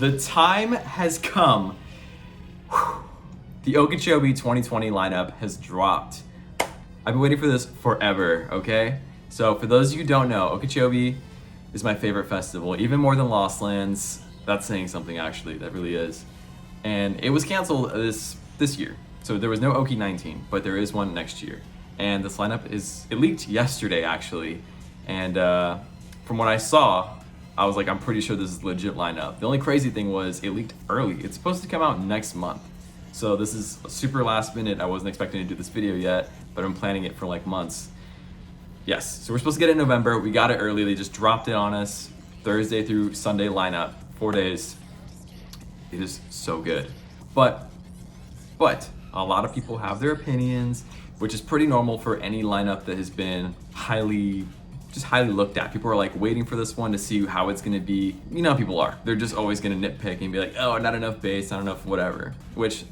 The time has come. The Okeechobee 2020 lineup has dropped. I've been waiting for this forever, okay? So for those of you who don't know, Okeechobee is my favorite festival, even more than Lost Lands. That's saying something, actually, that really is. And it was canceled this year. So there was no Okee 19, but there is one next year. And this lineup it leaked yesterday, actually. And from what I saw, I was like, I'm pretty sure this is legit lineup. The only crazy thing was it leaked early. It's supposed to come out next month. So this is super last minute. I wasn't expecting to do this video yet, but I'm planning it for like months. Yes, so we're supposed to get it in November. We got it early. They just dropped it on us. Thursday through Sunday lineup, 4 days. It is so good. But a lot of people have their opinions, which is pretty normal for any lineup that has been highly looked at. People are like waiting for this one to see how it's gonna be. You know how people are. They're just always gonna nitpick and be like, oh, not enough bass, not enough whatever. Which,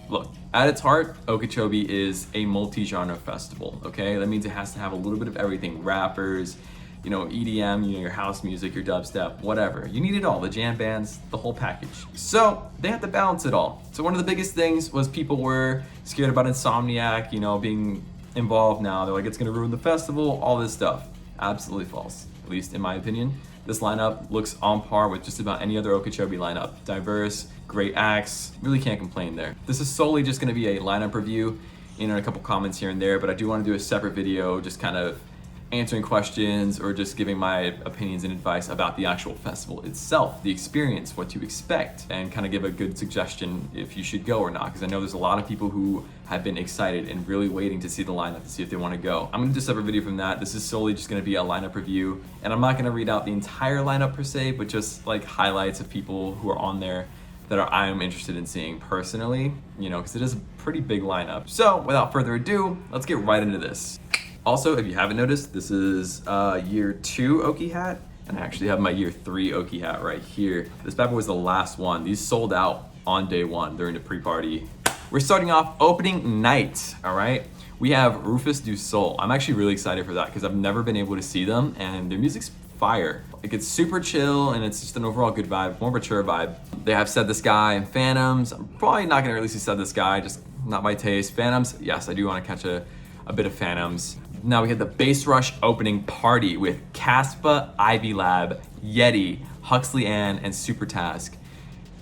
look, at its heart, Okeechobee is a multi-genre festival, okay? That means it has to have a little bit of everything. Rappers, you know, EDM, you know, your house music, your dubstep, whatever. You need it all, the jam bands, the whole package. So they have to balance it all. So one of the biggest things was people were scared about Insomniac, you know, being involved now. They're like, it's gonna ruin the festival, all this stuff. Absolutely false, at least in my opinion. This lineup looks on par with just about any other Okeechobee lineup. Diverse, great acts, really can't complain there. This is solely just gonna be a lineup review, you know, a couple comments here and there, but I do wanna do a separate video just kind of answering questions or just giving my opinions and advice about the actual festival itself, the experience, what to expect, and kind of give a good suggestion if you should go or not, because I know there's a lot of people who have been excited and really waiting to see the lineup to see if they want to go. I'm going to do a separate video from that. This is solely just going to be a lineup review, and I'm not going to read out the entire lineup per se, but just like highlights of people who are on there that I am interested in seeing personally, you know, because it is a pretty big lineup. So without further ado, let's get right into this. Also, if you haven't noticed, this is year 2 Okee hat, and I actually have my year 3 Okee hat right here. This bad boy was the last one. These sold out on day 1 during the pre-party. We're starting off opening night, all right? We have Rufus Du Sol. I'm actually really excited for that because I've never been able to see them, and their music's fire. It gets super chill, and it's just an overall good vibe, more mature vibe. They have Said This Guy and Phantoms. I'm probably not gonna release Said This Guy, just not my taste. Phantoms, yes, I do wanna catch a bit of Phantoms. Now we had the Bass Rush opening party with Caspa, Ivy Lab, Yeti, Huxley Ann, and Super Task.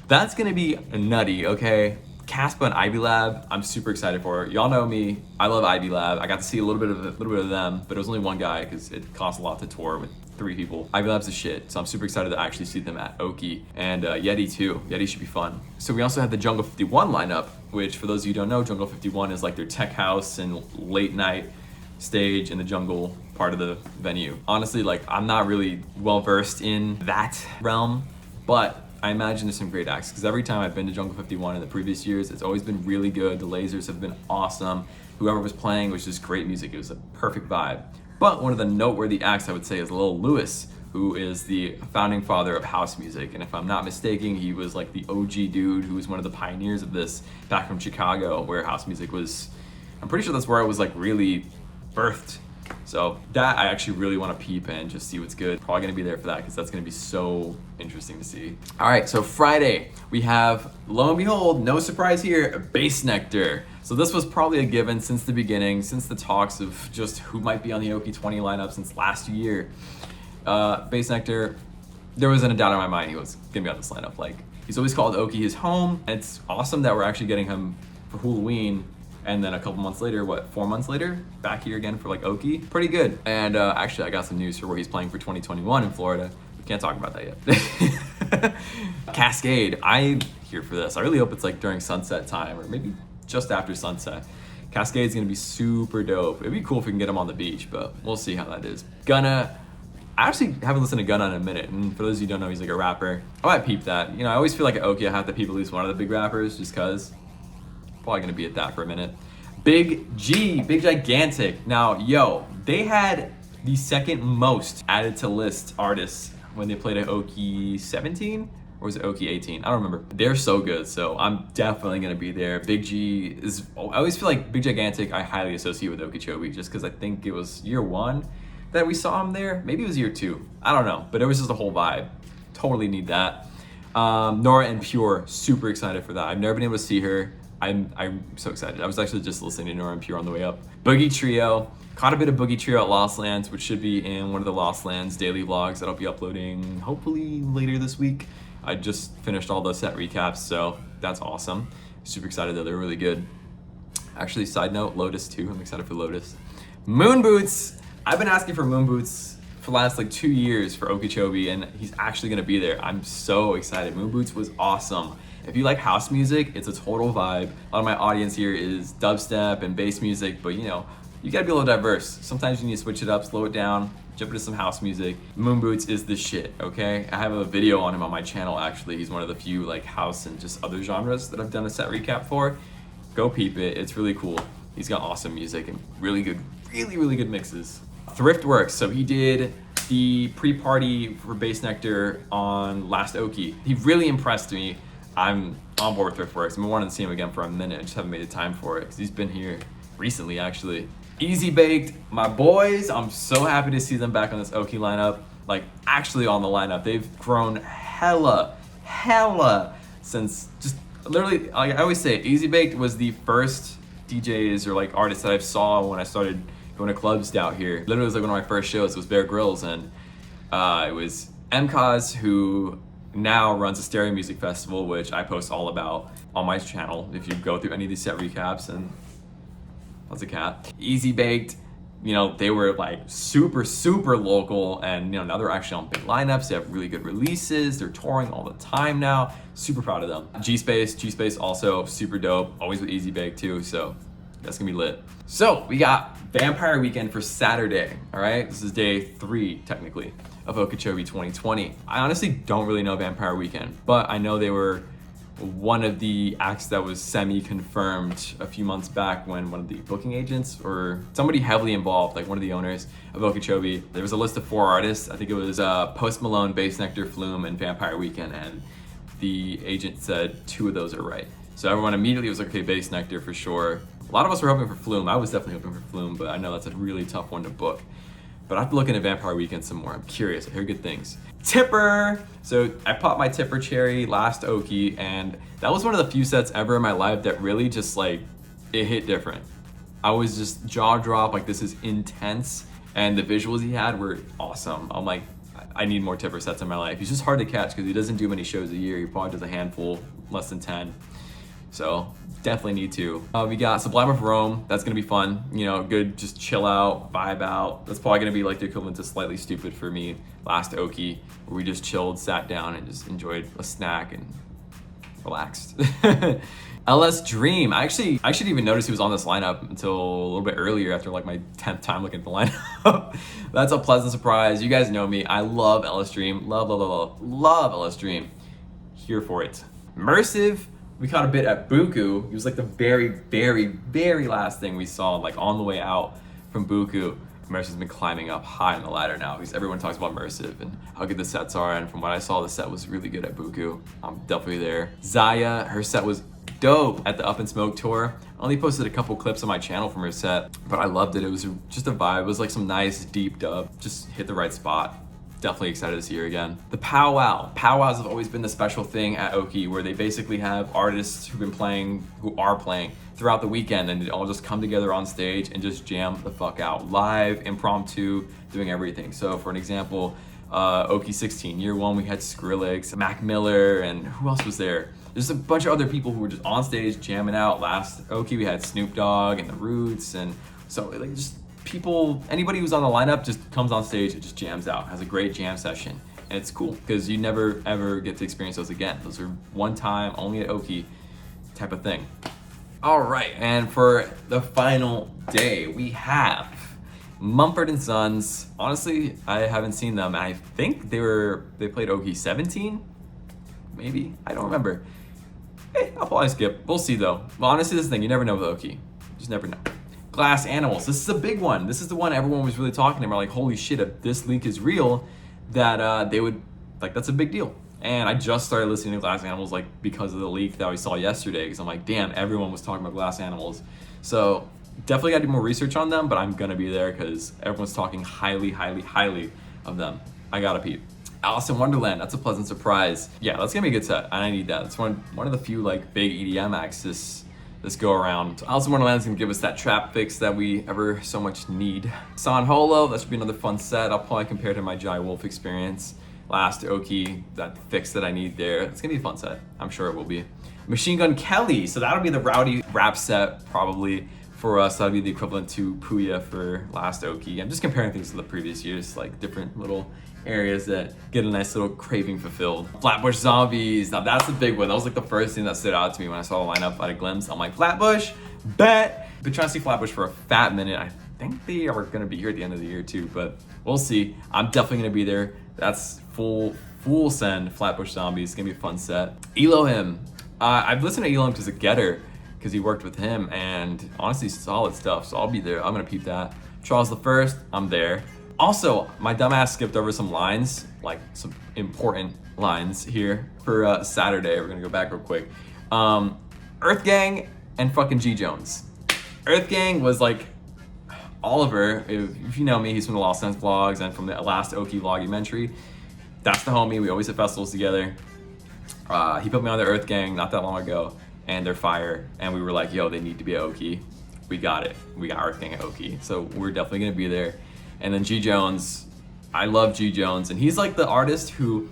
That's gonna be nutty, okay? Caspa and Ivy Lab, I'm super excited for. Y'all know me, I love Ivy Lab. I got to see a little bit of them, but it was only one guy because it costs a lot to tour with 3 people. Ivy Lab's the shit, so I'm super excited to actually see them at Okee, and Yeti too. Yeti should be fun. So we also had the Jungle 51 lineup, which for those of you who don't know, Jungle 51 is like their tech house and late night stage in the jungle part of the venue. Honestly, like, I'm not really well versed in that realm, but I imagine there's some great acts because every time I've been to Jungle 51 in the previous years, it's always been really good. The lasers have been awesome. Whoever was playing was just great music. It was a perfect vibe. But one of the noteworthy acts I would say is Lil Louis, who is the founding father of house music. And if I'm not mistaken, he was like the OG dude who was one of the pioneers of this back from Chicago, where house music was, I'm pretty sure that's where it was like really birthed. So that I actually really want to peep and just see what's good. Probably gonna be there for that because that's gonna be so interesting to see. All right, so Friday we have, lo and behold, no surprise here, Bass Nectar. So this was probably a given since the beginning, since the talks of just who might be on the Okee 20 lineup since last year. Bass Nectar, there wasn't a doubt in my mind he was gonna be on this lineup. Like, he's always called Okee his home, and it's awesome that we're actually getting him for Halloween. And then a couple months later, 4 months later, back here again for like Okee. Pretty good. And actually I got some news for where he's playing for 2021 in Florida. We can't talk about that yet. Cascade, I'm here for this. I really hope it's like during sunset time or maybe just after sunset. Cascade's gonna be super dope. It'd be cool if we can get him on the beach, but we'll see how that is. Gunna, I actually haven't listened to Gunna in a minute, and for those of you who don't know, he's like a rapper. I might peep that. You know, I always feel like at Okee I have to peep at least one of the big rappers just cause. Probably gonna be at that for a minute. Big G, Big Gigantic. Now, yo, they had the second most added to list artists when they played at Okee 17, or was it Okee 18? I don't remember. They're so good, so I'm definitely gonna be there. Big G is, I always feel like Big Gigantic I highly associate with Okeechobee just because I think it was year 1 that we saw him there. Maybe it was year 2, I don't know, but it was just a whole vibe. Totally need that. Nora and Pure, super excited for that. I've never been able to see her. I'm so excited. I was actually just listening to Nora and Pure on the way up. Boogie Trio, caught a bit of Boogie Trio at Lost Lands, which should be in one of the Lost Lands daily vlogs that I'll be uploading hopefully later this week. I just finished all the set recaps, so that's awesome. Super excited though, they're really good. Actually, side note, Lotus too, I'm excited for Lotus. Moon Boots, I've been asking for Moon Boots for the last like 2 years for Okeechobee, and he's actually gonna be there. I'm so excited. Moon Boots was awesome. If you like house music, it's a total vibe. A lot of my audience here is dubstep and bass music, but you know, you gotta be a little diverse. Sometimes you need to switch it up, slow it down, jump into some house music. Moon Boots is the shit, okay? I have a video on him on my channel actually. He's one of the few like house and just other genres that I've done a set recap for. Go peep it, it's really cool. He's got awesome music and really good, really good mixes. Thriftworks, so he did the pre-party for Bass Nectar on last Okee. He really impressed me. I'm on board with Thriftworks. I've been wanting to see him again for a minute. I just haven't made the time for it because he's been here recently actually. Easy Baked, my boys, I'm so happy to see them back on this Okee lineup. Like actually on the lineup. They've grown hella since just literally, like I always say, Easy Baked was the first DJs or like artists that I saw when I started going to clubs out here. Literally it was like one of my first shows. It was Bear Grylls, and it was MCOS, who now runs a Stereo Music Festival, which I post all about on my channel if you go through any of these set recaps. And that's a cat. Easy Baked, you know, they were like super local, and you know, now they're actually on big lineups. They have really good releases. They're touring all the time now. Super proud of them. G-Space also super dope. Always with Easy Baked too, so that's gonna be lit. So we got Vampire Weekend for Saturday, all right? This is day 3, technically, of Okeechobee 2020. I honestly don't really know Vampire Weekend, but I know they were one of the acts that was semi-confirmed a few months back when one of the booking agents or somebody heavily involved, like one of the owners of Okeechobee, there was a list of 4 artists. I think it was Post Malone, Bass Nectar, Flume, and Vampire Weekend, and the agent said 2 of those are right. So everyone immediately was like, okay, Bass Nectar for sure. A lot of us were hoping for Flume. I was definitely hoping for Flume, but I know that's a really tough one to book. But I have to look into Vampire Weekend some more. I'm curious, I hear good things. Tipper! So I popped my Tipper cherry last Okee, and that was one of the few sets ever in my life that really just like, it hit different. I was just jaw drop, like this is intense, and the visuals he had were awesome. I'm like, I need more Tipper sets in my life. He's just hard to catch because he doesn't do many shows a year. He probably does a handful, less than 10. So definitely need to. We got Sublime of Rome. That's gonna be fun. You know, good, just chill out, vibe out. That's probably gonna be like the equivalent to Slightly Stupid for me last Okee, where we just chilled, sat down, and just enjoyed a snack and relaxed. LS Dream. I actually didn't even notice he was on this lineup until a little bit earlier after like my 10th time looking at the lineup. That's a pleasant surprise. You guys know me. I love LS Dream. Love LS Dream. Here for it. Immersive. We caught a bit at Buku. He was like the very last thing we saw, like on the way out from Buku. Immersive's been climbing up high on the ladder now because everyone talks about Immersive and how good the sets are, and from what I saw, the set was really good at Buku. I'm definitely there. Zaya, her set was dope at the Up in Smoke tour. I only posted a couple clips on my channel from her set, but I loved it. It was just a vibe. It was like some nice deep dub. Just hit the right spot. Definitely excited to see her again. The powwow. Powwows have always been the special thing at Okee, where they basically have artists who are playing throughout the weekend, and they all just come together on stage and just jam the fuck out. Live, impromptu, doing everything. So for an example, Okee 16, year 1, we had Skrillex, Mac Miller, and who else was there? There's a bunch of other people who were just on stage jamming out. Last Okee, we had Snoop Dogg and The Roots, and so like just people, anybody who's on the lineup just comes on stage and just jams out, has a great jam session. And it's cool because you never ever get to experience those again. Those are one time, only at Okee type of thing. All right, and for the final day, we have Mumford & Sons. Honestly, I haven't seen them. I think they played Okee 17, maybe, I don't remember. Hey, I'll probably skip. We'll see though. Well, honestly, this is the thing, you never know with Okee. You just never know. Glass Animals. This is a big one. This is the one everyone was really talking about. Like, holy shit, if this leak is real, that they would, like, that's a big deal. And I just started listening to Glass Animals, like, because of the leak that we saw yesterday, because I'm like, damn, everyone was talking about Glass Animals. So definitely gotta do more research on them, but I'm gonna be there because everyone's talking highly of them. I gotta peep. Alice in Wonderland, that's a pleasant surprise. Yeah, that's gonna be a good set, and I need that. It's one of the few like big EDM acts this go around. So Alice in Wonderland is gonna give us that trap fix that we ever so much need. San Holo, that should be another fun set. I'll probably compare it to my Jai Wolf experience. Last Okee, that fix that I need there. It's gonna be a fun set. I'm sure it will be. Machine Gun Kelly, so that'll be the rowdy rap set probably for us. That'll be the equivalent to Puya for last Okee. I'm just comparing things to the previous years, like different little areas that get a nice little craving fulfilled. Flatbush Zombies, now that's a big one. That was like the first thing that stood out to me when I saw the lineup at a glimpse. I'm like, Flatbush, bet. Been trying to see Flatbush for a fat minute. I think they are gonna be here at the end of the year too, but we'll see. I'm definitely gonna be there. That's full send Flatbush Zombies. It's gonna be a fun set. Elohim, I've listened to Elohim as a getter because he worked with him, and honestly solid stuff, so I'll be there. I'm gonna peep that. Charles the First, I'm there. Also, my dumbass skipped over some lines, like some important lines here for Saturday. We're gonna go back real quick. Earth Gang and fucking G Jones. Earth Gang was like Oliver, if you know me, he's from the Lost Sense vlogs and from the last Okee VLOGUMENTARY. That's the homie, we always hit festivals together. He put me on the Earth Gang not that long ago, and they're fire, and we were like, yo, they need to be at Okee. We got it, we got Earth Gang at Okee, so we're definitely gonna be there. And then G Jones, I love G Jones, and he's like the artist who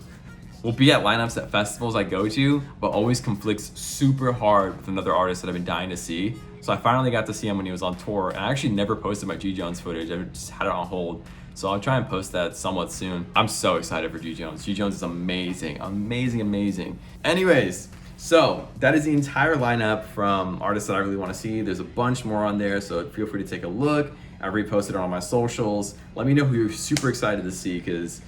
will be at lineups at festivals I go to, but always conflicts super hard with another artist that I've been dying to see. So I finally got to see him when he was on tour, and I actually never posted my G Jones footage. I just had it on hold. So I'll try and post that somewhat soon. I'm so excited for G Jones. G Jones is amazing, amazing, amazing. Anyways, so that is the entire lineup from artists that I really want to see. There's a bunch more on there, so feel free to take a look. I reposted it on my socials. Let me know who you're super excited to see, because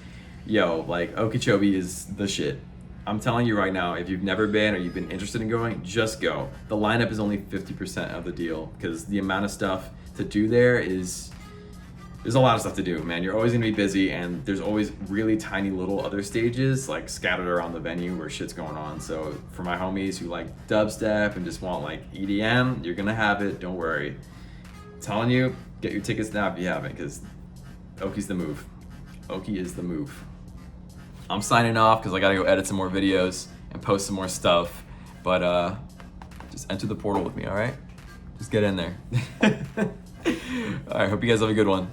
yo, like Okeechobee is the shit. I'm telling you right now, if you've never been or you've been interested in going, just go. The lineup is only 50% of the deal, because the amount of stuff to do there's a lot of stuff to do, man. You're always gonna be busy, and there's always really tiny little other stages like scattered around the venue where shit's going on. So for my homies who like dubstep and just want like EDM, you're gonna have it, don't worry. I'm telling you, get your tickets now if you haven't, because Okee's the move. Okee is the move. I'm signing off because I gotta go edit some more videos and post some more stuff. But just enter the portal with me, all right? Just get in there. All right, hope you guys have a good one.